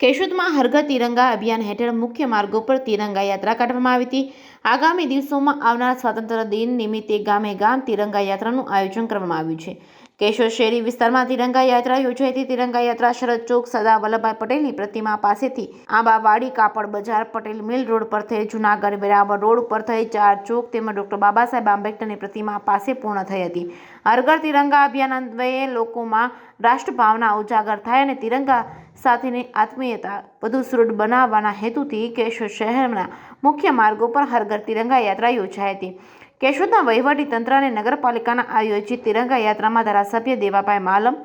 કેશોદમાં હર ઘર તિરંગા અભિયાન હેઠળ મુખ્ય માર્ગો પર તિરંગા યાત્રા કાઢવામાં આવી હતી। આગામી દિવસોમાં આવનાર સ્વાતંત્ર્ય દિન નિમિત્તે ગામે ગામ તિરંગા યાત્રાનું આયોજન કરવામાં આવ્યું છે। કેશોદ શહેરી વિસ્તારમાં તિરંગા યાત્રા યોજાઈ હતી। તિરંગા યાત્રા શરદ ચોક સરદાર વલ્લભભાઈ પટેલની પ્રતિમા પાસેથી આંબાવાડી કાપડ બજાર પટેલ મિલ રોડ પર થઈ જૂનાગઢ વેરાવળ રોડ પર થઈ 4 ચોક તેમજ ડોક્ટર બાબાસાહેબ આંબેડકરની પ્રતિમા પાસે પૂર્ણ થઈ હતી। હર ઘર તિરંગા અભિયાન અન્વયે લોકોમાં રાષ્ટ્રભાવના ઉજાગર થાય અને તિરંગા સાથેની આત્મીયતા વધુ સુદૃઢ બનાવવાના હેતુથી કેશોદ શહેરના મુખ્ય માર્ગો પર હર ઘર તિરંગા યાત્રા યોજાઈ હતી। કેશોદના વહીવટી તંત્ર અને નગરપાલિકાના આયોજિત તિરંગા યાત્રામાં ધારાસભ્ય દેવાભાઈ માલમ,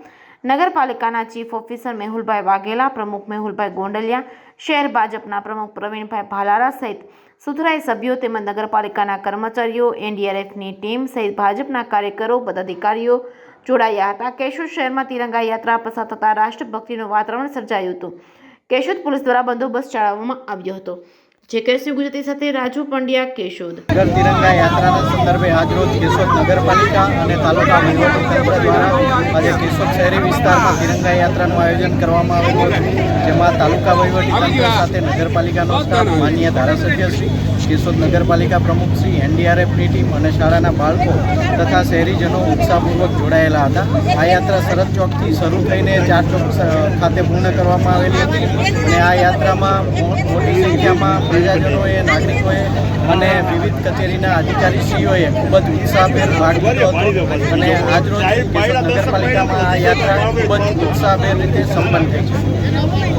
નગરપાલિકાના ચીફ ઓફિસર મેહુલભાઈ વાઘેલા, પ્રમુખ મેહુલભાઈ ગોંડલિયા, શહેર ભાજપના પ્રમુખ પ્રવીણભાઈ ભાલારા સહિત સુથરાઈ સભ્યો તેમજ નગરપાલિકાના કર્મચારીઓ, એનડીઆરએફની ટીમ સહિત ભાજપના કાર્યકરો, પદાધિકારીઓ જોડાયા હતા। કેશોદ શહેરમાં તિરંગા યાત્રા પસાર થતાં રાષ્ટ્રભક્તિનું વાતાવરણ સર્જાયું હતું। કેશોદ પોલીસ દ્વારા બંદોબસ્ત જાળવવામાં આવ્યો હતો। જેકેસી ગુજરાતી સાથે રાજુ પંડ્યા, કેશોદ। તિરંગા યાત્રાના સંદર્ભે આજરોજ કેશોદ નગરપાલિકા અને તાલુકા વહીવટીતંત્ર દ્વારા આજે કેશોદ શહેરી વિસ્તારમાં તિરંગા યાત્રાનું આયોજન કરવામાં આવ્યું હતું, જેમાં તાલુકા વહીવટીતંત્ર સાથે નગરપાલિકાનો સ્ટાફ, માનનીય ધારાસભ્યશ્રી, કેશોદ નગરપાલિકા પ્રમુખશ્રી, એનડીઆરએફની ટીમ અને શાળાના બાળકો તથા શહેરીજનો ઉત્સાહપૂર્વક જોડાયેલા હતા। આ યાત્રા શરદ ચોકથી શરૂ થઈને 4 ચોક ખાતે પૂર્ણ કરવામાં આવેલી હતી અને આ યાત્રામાં મોટી સંખ્યામાં પ્રજાજનોએ, નાગરિકોએ અને વિવિધ કચેરીના અધિકારીશ્રીઓએ ખૂબ જ ઉત્સાહભેર ભાગ લીધો હતો અને આજરોજ કેશોદ નગરપાલિકામાં આ યાત્રા ખૂબ જ ઉત્સાહભેર રીતે સંપન્ન થઈ છે।